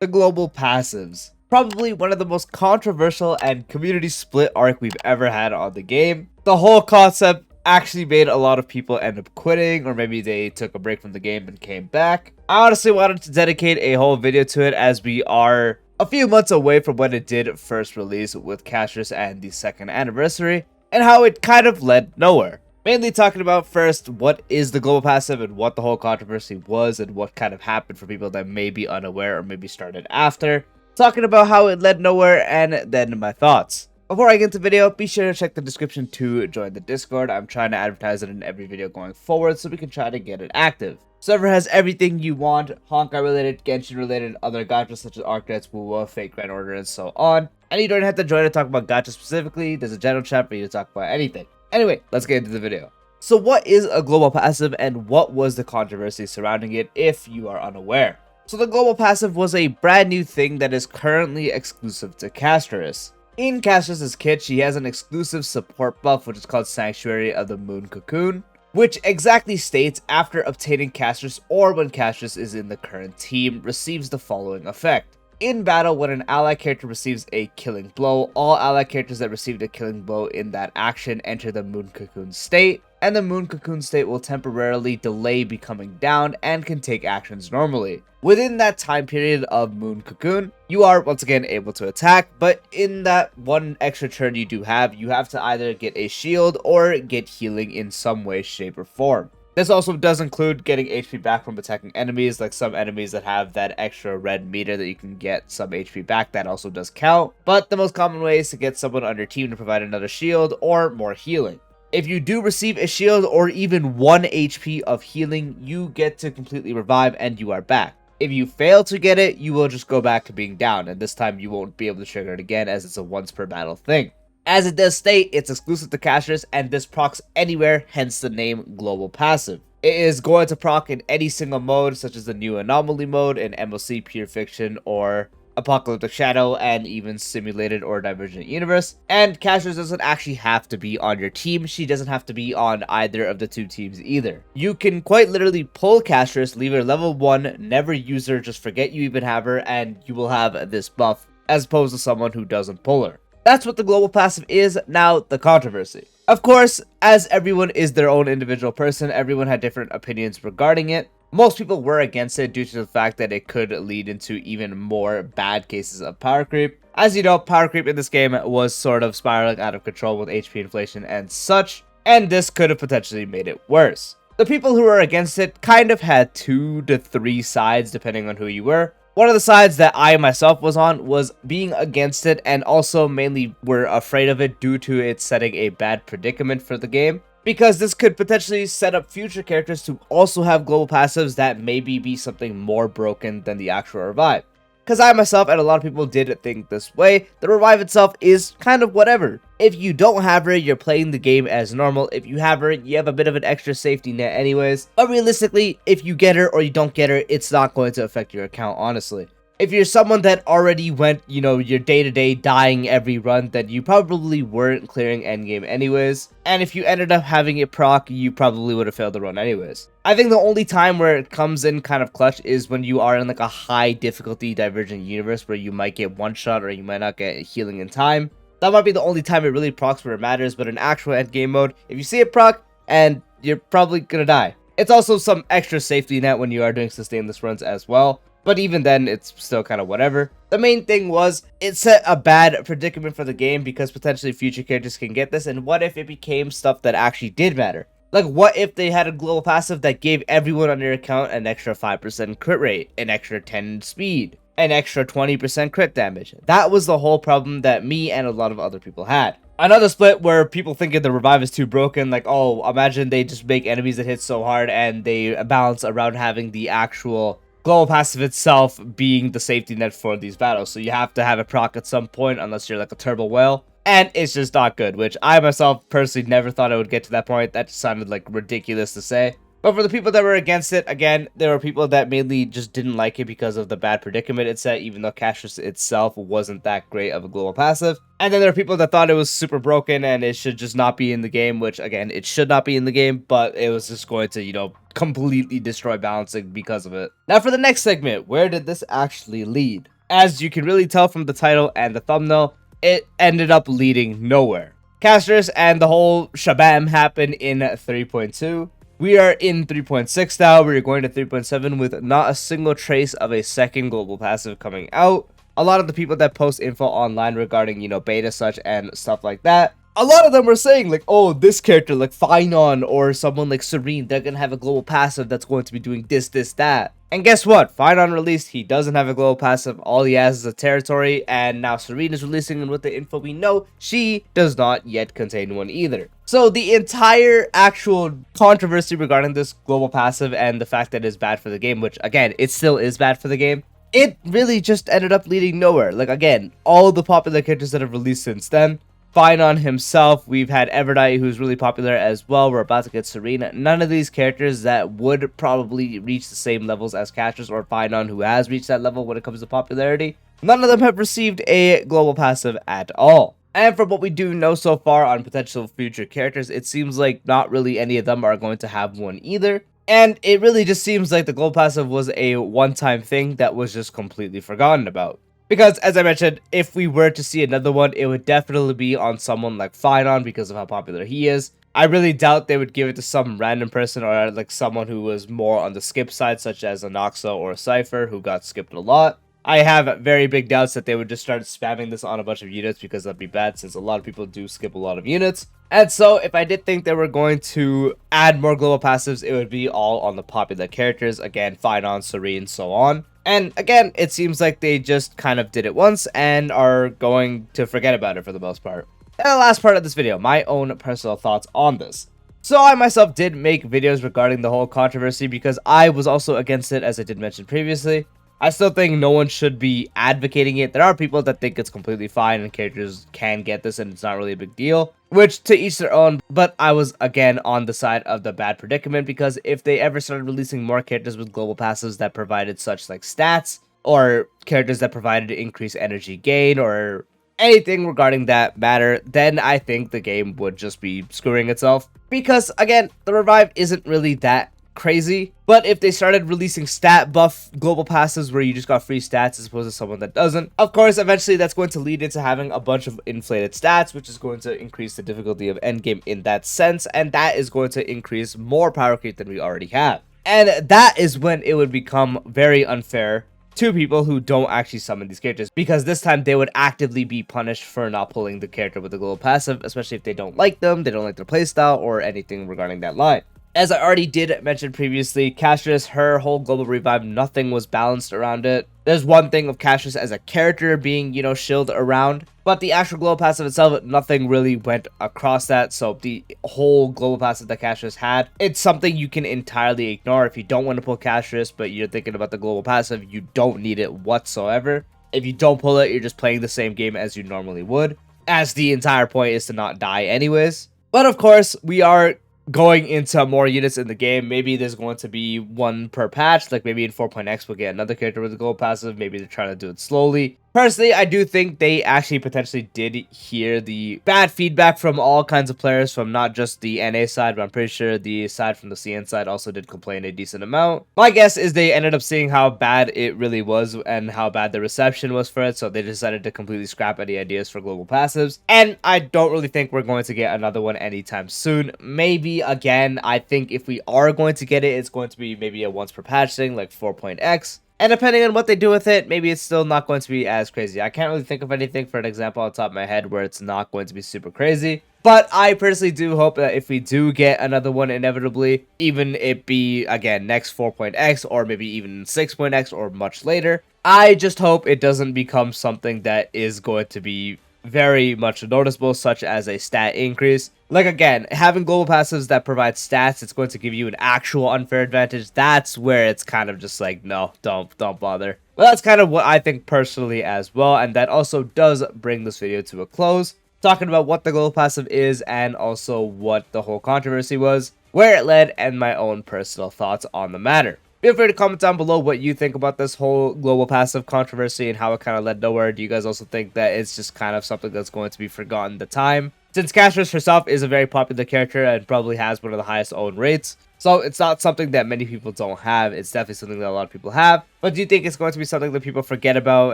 The global passives. Probably one of the most controversial and community split arc we've ever had on the game. The whole concept actually made a lot of people end up quitting, or maybe they took a break from the game and came back. I honestly wanted to dedicate a whole video to it, as we are a few months away from when it did first release with Castorice and the 2nd anniversary, and how it kind of led nowhere. Mainly talking about first what is the global passive and what the whole controversy was and what kind of happened for people that may be unaware or maybe started after. Talking about how it led nowhere, and then my thoughts. Before I get into the video, be sure to check the description to join the Discord. I'm trying to advertise it in every video going forward so we can try to get it active. Server has everything you want, Honkai related, Genshin related, other gachas such as Archetypes, Wuwa, Fate Grand Order, and so on. And you don't have to join to talk about gacha specifically. There's a general chat for you to talk about anything. Anyway, let's get into the video. So what is a global passive, and what was the controversy surrounding it if you are unaware? So the global passive was a brand new thing that is currently exclusive to Castorice. In Castorice's kit, she has an exclusive support buff which is called Sanctuary of the Moon Cocoon, which exactly states after obtaining Castorice or when Castorice is in the current team, receives the following effect. In battle, when an ally character receives a killing blow, all ally characters that received a killing blow in that action enter the Moon Cocoon state, and the Moon Cocoon state will temporarily delay becoming down and can take actions normally. Within that time period of Moon Cocoon, you are once again able to attack, but in that one extra turn you do have, you have to either get a shield or get healing in some way, shape, or form. This also does include getting HP back from attacking enemies, like some enemies that have that extra red meter that you can get some HP back, that also does count. But the most common way is to get someone on your team to provide another shield or more healing. If you do receive a shield or even 1 HP of healing, you get to completely revive and you are back. If you fail to get it, you will just go back to being down, and this time you won't be able to trigger it again, as it's a once per battle thing. As it does state, it's exclusive to Castorice, and this procs anywhere, hence the name Global Passive. It is going to proc in any single mode, such as the new Anomaly mode in MLC, Pure Fiction, or Apocalyptic Shadow, and even Simulated or Divergent Universe. And Castorice doesn't actually have to be on your team. She doesn't have to be on either of the two teams either. You can quite literally pull Castorice, leave her level 1, never use her, just forget you even have her, and you will have this buff, as opposed to someone who doesn't pull her. That's what the global passive is. Now, the controversy. Of course, as everyone is their own individual person, everyone had different opinions regarding it. Most people were against it due to the fact that it could lead into even more bad cases of power creep. As you know, power creep in this game was sort of spiraling out of control with HP inflation and such, and this could have potentially made it worse. The people who were against it kind of had 2 to 3 sides depending on who you were. One of the sides that I myself was on was being against it, and also mainly were afraid of it due to it setting a bad predicament for the game, because this could potentially set up future characters to also have global passives that maybe be something more broken than the actual revive. Because I myself and a lot of people did think this way, the revive itself is kind of whatever. If you don't have her, you're playing the game as normal. If you have her, you have a bit of an extra safety net anyways. But realistically, if you get her or you don't get her, it's not going to affect your account, honestly. If you're someone that already went, your day-to-day dying every run, then you probably weren't clearing endgame anyways. And if you ended up having it proc, you probably would have failed the run anyways. I think the only time where it comes in kind of clutch is when you are in like a high difficulty Divergent Universe where you might get one shot or you might not get healing in time. That might be the only time it really procs where it matters, but in actual endgame mode, if you see it proc, and you're probably gonna die. It's also some extra safety net when you are doing sustainless runs as well. But even then, it's still kind of whatever. The main thing was, it set a bad predicament for the game because potentially future characters can get this, and what if it became stuff that actually did matter? Like, what if they had a global passive that gave everyone on their account an extra 5% crit rate, an extra 10 speed, an extra 20% crit damage? That was the whole problem that me and a lot of other people had. Another split where people thinking the revive is too broken, like, oh, imagine they just make enemies that hit so hard and they balance around having the actual global passive itself being the safety net for these battles. So you have to have it proc at some point unless you're like a turbo whale. And it's just not good, which I myself personally never thought I would get to that point. That just sounded like ridiculous to say. But for the people that were against it, again, there were people that mainly just didn't like it because of the bad predicament it set, even though Castorice itself wasn't that great of a global passive. And then there are people that thought it was super broken and it should just not be in the game, which, again, it should not be in the game, but it was just going to, completely destroy balancing because of it. Now for the next segment, where did this actually lead? As you can really tell from the title and the thumbnail, it ended up leading nowhere. Castorice and the whole shabam happened in 3.2. We are in 3.6 now. We're going to 3.7 with not a single trace of a second global passive coming out. A lot of the people that post info online regarding, beta such and stuff like that, a lot of them were saying like, oh, this character like Finon or someone like Serene, they're going to have a global passive that's going to be doing this, that. And guess what? Finon released, he doesn't have a global passive. All he has is a territory, and now Serene is releasing, and with the info we know, she does not yet contain one either. So the entire actual controversy regarding this global passive and the fact that it is bad for the game, which again, it still is bad for the game, it really just ended up leading nowhere. Like again, all the popular characters that have released since then, Finon himself, we've had Everdite, who's really popular as well. We're about to get Serena. None of these characters that would probably reach the same levels as Castorice or Finon, who has reached that level when it comes to popularity, none of them have received a global passive at all. And from what we do know so far on potential future characters, it seems like not really any of them are going to have one either. And it really just seems like the global passive was a one-time thing that was just completely forgotten about. Because, as I mentioned, if we were to see another one, it would definitely be on someone like Finon because of how popular he is. I really doubt they would give it to some random person or like someone who was more on the skip side, such as a Noxa or a Cypher, who got skipped a lot. I have very big doubts that they would just start spamming this on a bunch of units because that'd be bad since a lot of people do skip a lot of units. And so if I did think they were going to add more global passives, it would be all on the popular characters. Again, Finon, Serene, so on. And again, it seems like they just kind of did it once and are going to forget about it for the most part. And the last part of this video, my own personal thoughts on this. So I myself did make videos regarding the whole controversy because I was also against it, as I did mention previously. I still think no one should be advocating it. There are people that think it's completely fine and characters can get this and it's not really a big deal, which to each their own. But I was again on the side of the bad predicament because if they ever started releasing more characters with global passives that provided such like stats or characters that provided increased energy gain or anything regarding that matter, then I think the game would just be screwing itself. Because again, the revive isn't really that crazy, but if they started releasing stat buff global passives where you just got free stats as opposed to someone that doesn't, of course eventually that's going to lead into having a bunch of inflated stats, which is going to increase the difficulty of endgame in that sense, and that is going to increase more power creep than we already have. And that is when it would become very unfair to people who don't actually summon these characters, because this time they would actively be punished for not pulling the character with the global passive, especially if they don't like them, they don't like their playstyle, or anything regarding that line. As I already did mention previously, Castorice, her whole global revive, nothing was balanced around it. There's one thing of Castorice as a character being, shielded around, but the actual global passive itself, nothing really went across that. So the whole global passive that Castorice had, it's something you can entirely ignore. If you don't want to pull Castorice, but you're thinking about the global passive, you don't need it whatsoever. If you don't pull it, you're just playing the same game as you normally would, as the entire point is to not die anyways. But of course, we are going into more units in the game. Maybe there's going to be one per patch, like maybe in 4.x we'll get another character with a gold passive. Maybe they're trying to do it slowly. Personally, I do think they actually potentially did hear the bad feedback from all kinds of players, from not just the NA side, but I'm pretty sure the side from the CN side also did complain a decent amount. My guess is they ended up seeing how bad it really was and how bad the reception was for it, so they decided to completely scrap any ideas for global passives. And I don't really think we're going to get another one anytime soon. Maybe, again, I think if we are going to get it, it's going to be maybe a once per patch thing, like 4.x. And depending on what they do with it, maybe it's still not going to be as crazy. I can't really think of anything for an example on top of my head where it's not going to be super crazy. But I personally do hope that if we do get another one inevitably, even it be, again, next 4.x or maybe even 6.x or much later, I just hope it doesn't become something that is going to be very much noticeable, such as a stat increase. Like, again, having global passives that provide stats, it's going to give you an actual unfair advantage. That's where it's kind of just like, no, don't bother. Well, that's kind of what I think personally as well, and that also does bring this video to a close, talking about what the global passive is and also what the whole controversy was. where it led, and my own personal thoughts on the matter. Feel free to comment down below what you think about this whole global passive controversy and how it kind of led nowhere. Do you guys also think that it's just kind of something that's going to be forgotten the time? Since Castorice herself is a very popular character and probably has one of the highest own rates, so it's not something that many people don't have. It's definitely something that a lot of people have. But do you think it's going to be something that people forget about,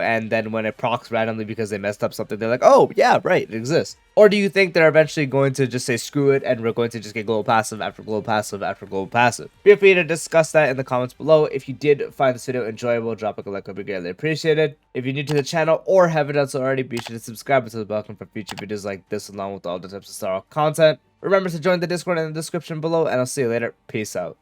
and then when it procs randomly because they messed up something, they're like, oh, yeah, right, it exists? Or do you think they're eventually going to just say screw it, and we're going to just get global passive after global passive after global passive? Feel free to discuss that in the comments below. If you did find this video enjoyable, drop a like, would be greatly appreciated. If you're new to the channel or haven't done so already, be sure to subscribe to the bell for future videos like this, along with all the types of Star Wars content. Remember to join the Discord in the description below, and I'll see you later. Peace out.